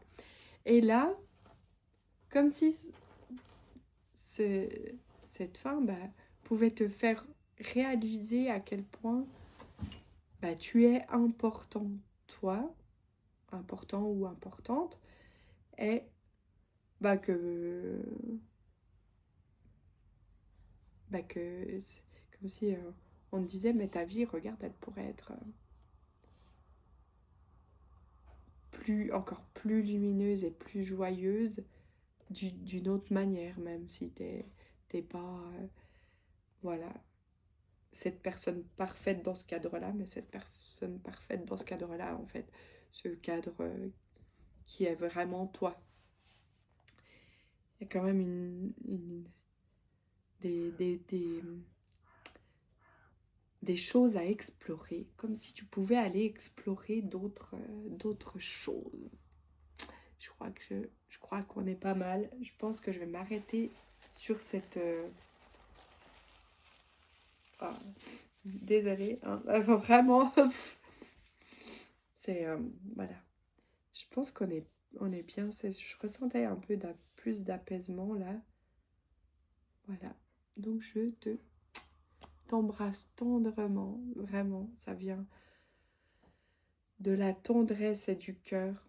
Et là, comme si ce, cette femme pouvait te faire réaliser à quel point tu es important, toi, important ou importante, et que c'est comme si on te disait, mais ta vie, regarde, elle pourrait être encore plus lumineuse et plus joyeuse d'une autre manière, même si t'es pas, voilà, cette personne parfaite dans ce cadre-là, mais cette personne parfaite dans ce cadre-là, en fait, ce cadre qui est vraiment toi. Il y a quand même des choses à explorer, comme si tu pouvais aller explorer d'autres choses. Je crois qu'on est pas mal. Je pense que je vais m'arrêter sur cette... désolée, hein. Enfin, vraiment, c'est... voilà. Je pense on est bien. Je ressentais un peu plus d'apaisement là. Voilà. Donc je t'embrasse tendrement. Vraiment, ça vient de la tendresse et du cœur.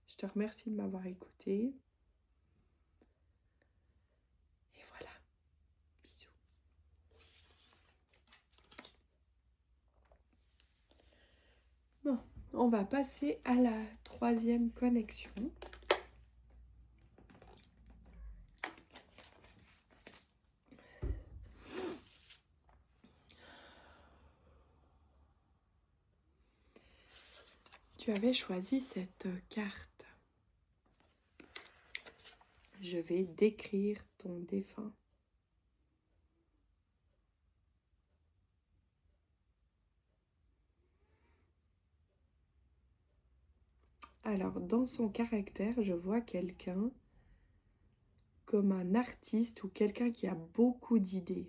Je te remercie de m'avoir écouté. Et voilà. Bisous. On va passer à la troisième connexion. Tu avais choisi cette carte. Je vais décrire ton défunt. Alors, dans son caractère, je vois quelqu'un comme un artiste ou quelqu'un qui a beaucoup d'idées.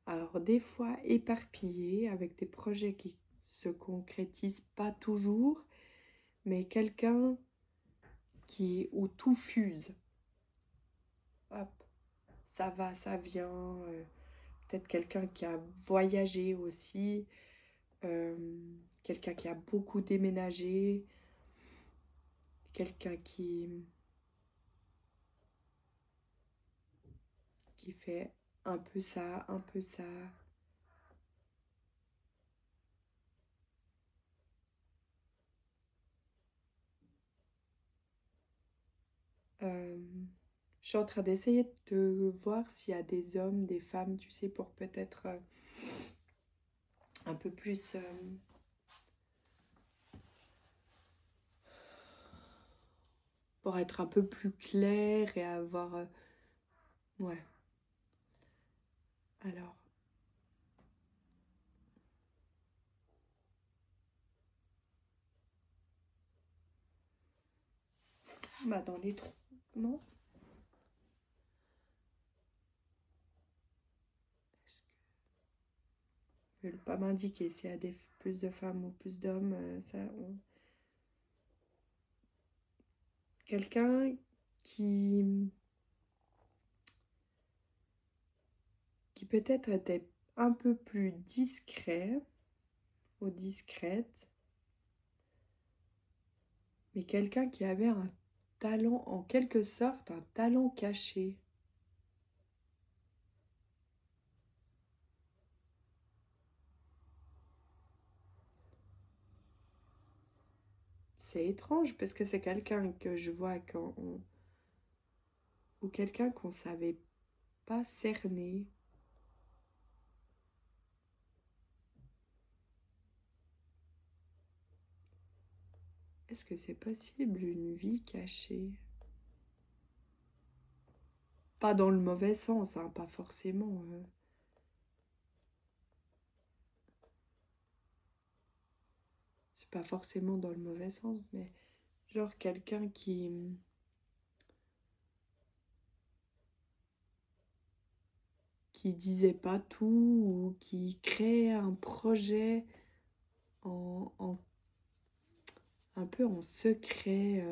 Alors, des fois éparpillé, avec des projets qui se concrétisent pas toujours, mais quelqu'un où tout fuse. Hop, ça va, ça vient. Peut-être quelqu'un qui a voyagé aussi, quelqu'un qui a beaucoup déménagé, quelqu'un qui fait un peu ça, un peu ça. Je suis en train d'essayer de voir s'il y a des hommes, des femmes, tu sais, pour peut-être un peu plus... pour être un peu plus clair et avoir... ouais. Alors... bah dans les trous, non? Est-ce que... ne veulent pas m'indiquer s'il y a plus de femmes ou plus d'hommes, ça... Quelqu'un qui peut-être était un peu plus discret ou discrète, mais quelqu'un qui avait un talent, en quelque sorte, un talent caché. C'est étrange parce que c'est quelqu'un que je vois ou quelqu'un qu'on savait pas cerner. Est-ce que c'est possible une vie cachée? Pas dans le mauvais sens, hein, pas forcément. C'est pas forcément dans le mauvais sens, mais genre quelqu'un qui disait pas tout ou qui créait un projet un peu en secret,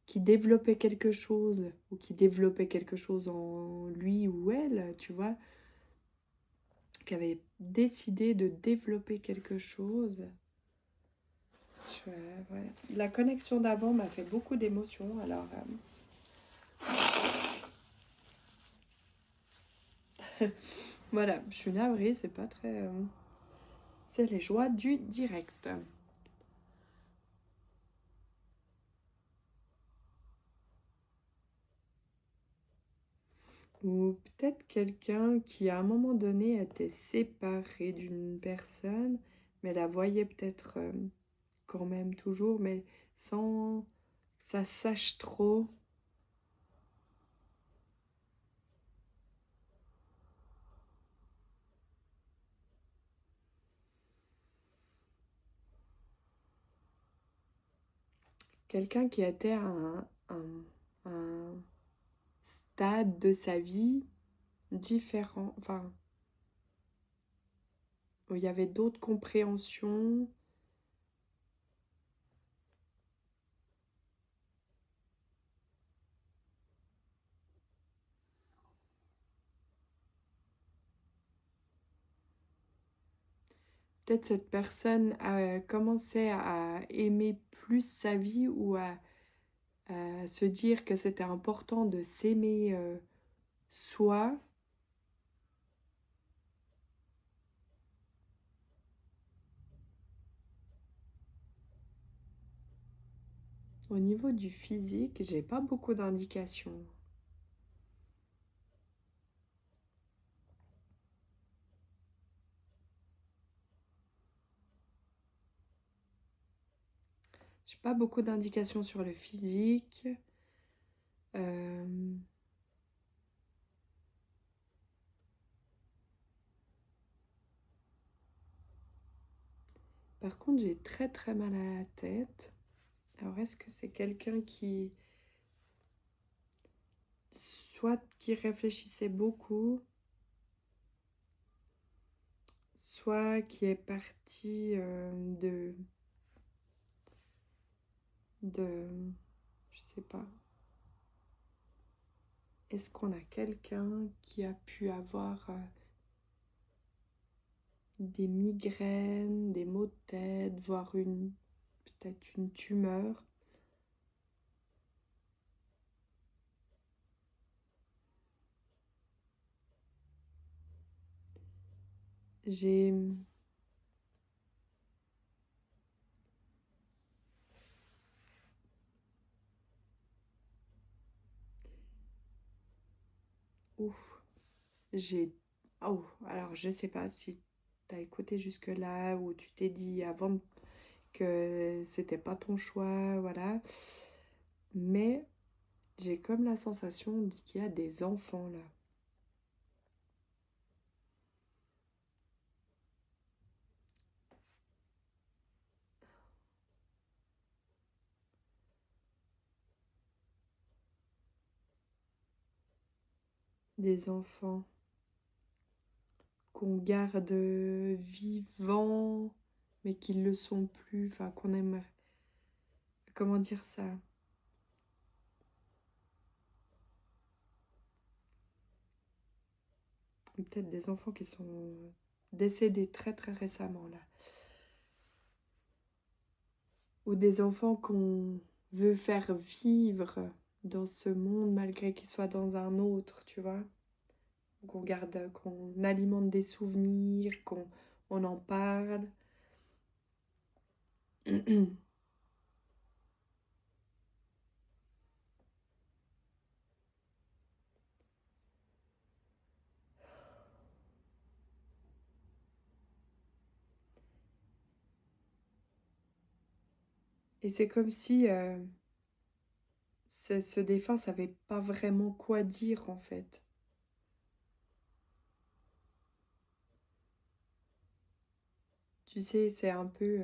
qui développait quelque chose ou qui développait quelque chose en lui ou elle, tu vois, qui avait décidé de développer quelque chose. Ouais. La connexion d'avant m'a fait beaucoup d'émotions, alors... voilà, je suis navrée, c'est pas très... c'est les joies du direct. Ou peut-être quelqu'un qui à un moment donné était séparé d'une personne, mais la voyait peut-être quand même toujours, mais sans que ça sache trop. Quelqu'un qui était à un stade de sa vie différent, enfin, où il y avait d'autres compréhensions. Peut-être cette personne a commencé à aimer plus sa vie ou à se dire que c'était important de s'aimer soi. Au niveau du physique, j'ai pas beaucoup d'indications. J'ai pas beaucoup d'indications sur le physique. Euh, Par contre, j'ai très très mal à la tête. Alors, est-ce que c'est quelqu'un qui... soit qui réfléchissait beaucoup, soit qui est parti de... Je sais pas. Est-ce qu'on a quelqu'un qui a pu avoir des migraines, des maux de tête, voire peut-être une tumeur? J'ai... Ouf, j'ai... Oh, alors je sais pas si t'as écouté jusque-là ou tu t'es dit avant que c'était pas ton choix, voilà. Mais j'ai comme la sensation qu'il y a des enfants là. Des enfants qu'on garde vivants, mais qui ne le sont plus, enfin qu'on aime... Comment dire ça? Peut-être des enfants qui sont décédés très très récemment là. Ou des enfants qu'on veut faire vivre dans ce monde malgré qu'ils soient dans un autre, tu vois. Qu'on garde, qu'on alimente des souvenirs, qu'on on en parle. Et c'est comme si ce défunt savait pas vraiment quoi dire en fait. Tu sais, c'est un peu...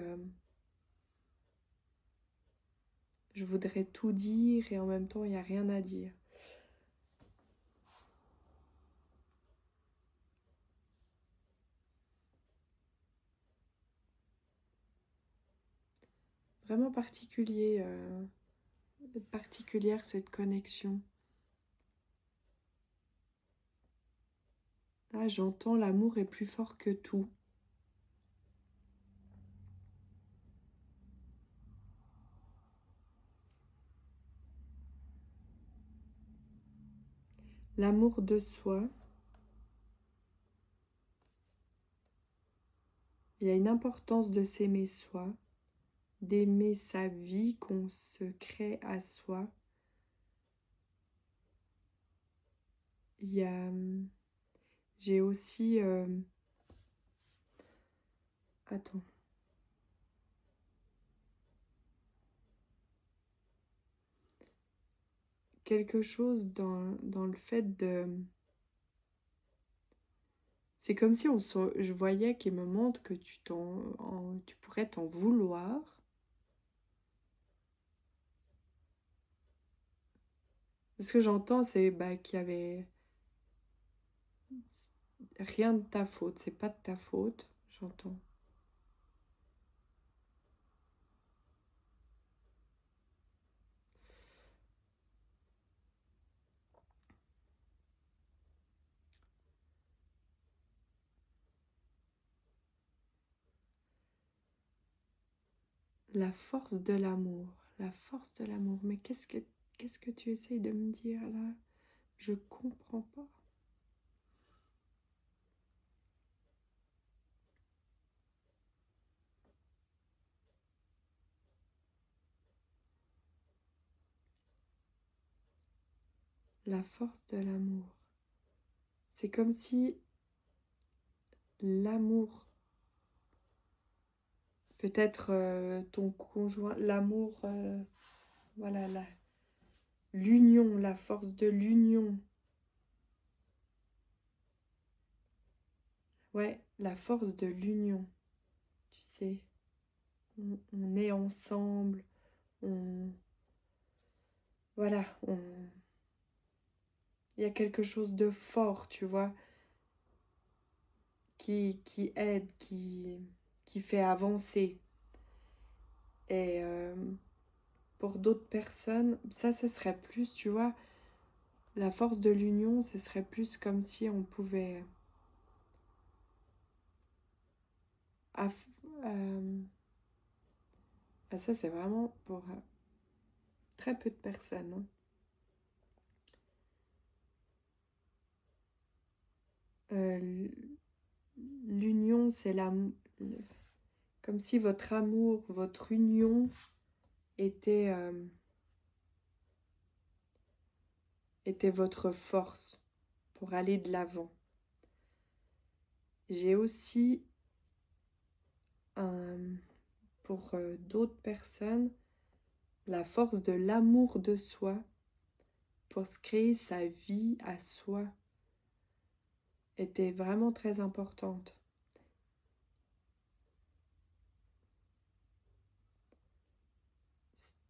je voudrais tout dire et en même temps, il n'y a rien à dire. Vraiment particulière cette connexion. Ah, j'entends l'amour est plus fort que tout. L'amour de soi. Il y a une importance de s'aimer soi, d'aimer sa vie qu'on se crée à soi. Il y a... J'ai aussi... Attends. Quelque chose dans le fait de... C'est comme si je voyais qu'il me montre que tu pourrais t'en vouloir. Ce que j'entends, c'est bah, qu'il y avait rien de ta faute, c'est pas de ta faute, j'entends. La force de l'amour, la force de l'amour. Mais qu'est-ce que tu essayes de me dire là? Je comprends pas. la force de l'amour. C'est comme si l'amour, peut-être ton conjoint, l'amour, voilà, l'union, la force de l'union. Ouais, la force de l'union, tu sais. On est ensemble, on... Voilà, il y a quelque chose de fort, tu vois, qui aide, qui fait avancer. Et pour d'autres personnes, ça, ce serait plus, tu vois, la force de l'union, ce serait plus comme si on pouvait... ça, c'est vraiment pour très peu de personnes, hein. L'union, c'est comme si votre amour, votre union était votre force pour aller de l'avant. J'ai aussi, pour d'autres personnes, la force de l'amour de soi pour se créer sa vie à soi était vraiment très importante.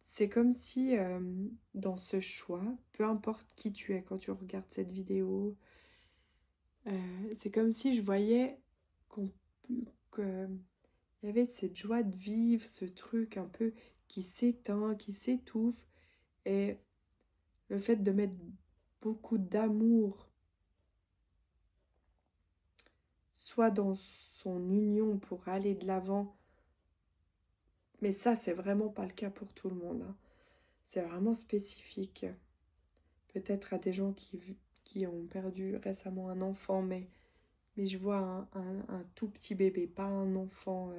C'est comme si dans ce choix, peu importe qui tu es quand tu regardes cette vidéo, c'est comme si je voyais qu'il y avait cette joie de vivre, ce truc un peu qui s'éteint, qui s'étouffe, et le fait de mettre beaucoup d'amour, soit dans son union pour aller de l'avant, mais ça, c'est vraiment pas le cas pour tout le monde, hein. C'est vraiment spécifique. Peut-être à des gens qui ont perdu récemment un enfant, mais je vois un tout petit bébé, pas un enfant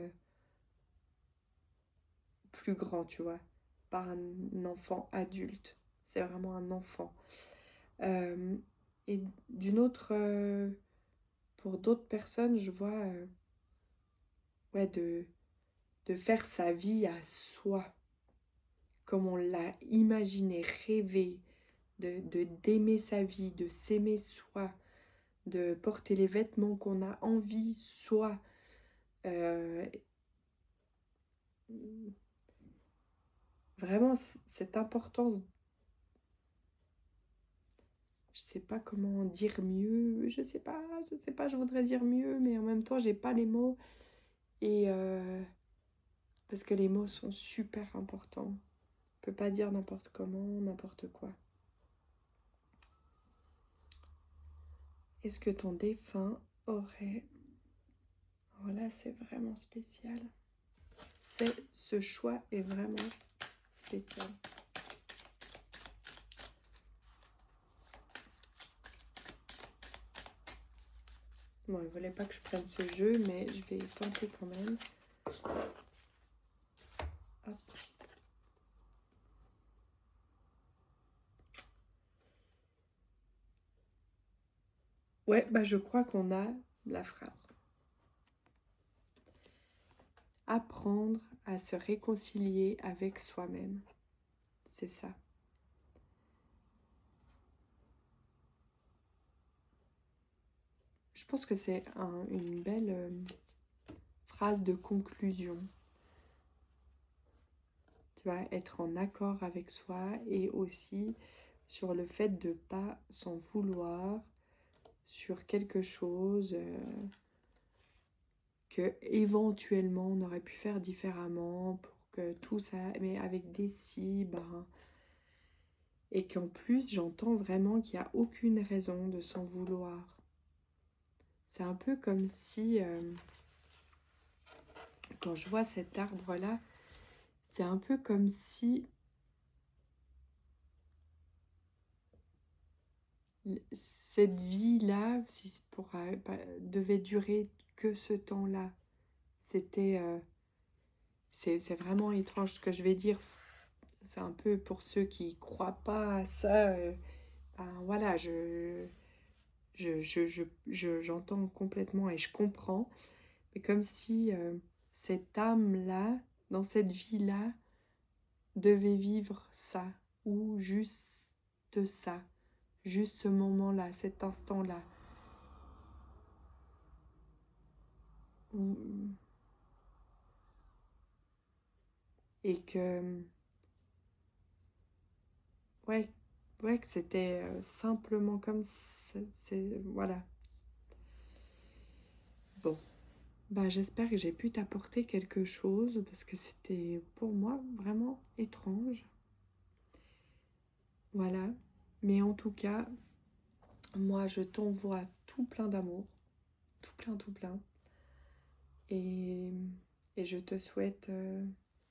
plus grand, tu vois, pas un enfant adulte. C'est vraiment un enfant. Et d'une autre, pour d'autres personnes, je vois ouais, de faire sa vie à soi, comme on l'a imaginé, rêvé, d'aimer sa vie, de s'aimer soi, de porter les vêtements qu'on a envie soi. Vraiment, cette importance, je sais pas comment dire mieux, je sais pas, je voudrais dire mieux, mais en même temps, j'ai pas les mots. Et parce que les mots sont super importants. On peut pas dire n'importe comment, n'importe quoi. Est-ce que ton défunt aurait... Voilà, c'est vraiment spécial. Ce choix est vraiment spécial. Bon, il ne voulait pas que je prenne ce jeu, mais je vais tenter quand même. Hop. Ouais, bah je crois qu'on a la phrase. Apprendre à se réconcilier avec soi-même. C'est ça. Je pense que c'est une belle phrase de conclusion. Tu vas être en accord avec soi et aussi sur le fait de ne pas s'en vouloir sur quelque chose que éventuellement on aurait pu faire différemment pour que tout ça, mais avec des si, ben, et qu'en plus j'entends vraiment qu'il n'y a aucune raison de s'en vouloir. C'est un peu comme si, quand je vois cet arbre-là, c'est un peu comme si cette vie-là, si devait durer que ce temps-là, c'était... c'est vraiment étrange ce que je vais dire. C'est un peu pour ceux qui ne croient pas à ça, ben, voilà, j'entends complètement et je comprends, mais comme si cette âme-là, dans cette vie-là, devait vivre ça, ou juste ça, juste ce moment-là, cet instant-là. Et que, ouais, ouais, que c'était simplement comme voilà. Bon, bah j'espère que j'ai pu t'apporter quelque chose parce que c'était pour moi vraiment étrange. Voilà. Mais en tout cas, moi je t'envoie tout plein d'amour, tout plein. Et, et je te souhaite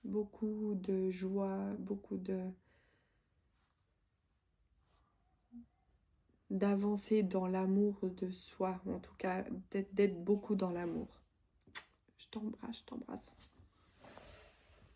beaucoup de joie, beaucoup d'avancer dans l'amour de soi, en tout cas d'être beaucoup dans l'amour. Je t'embrasse, je t'embrasse.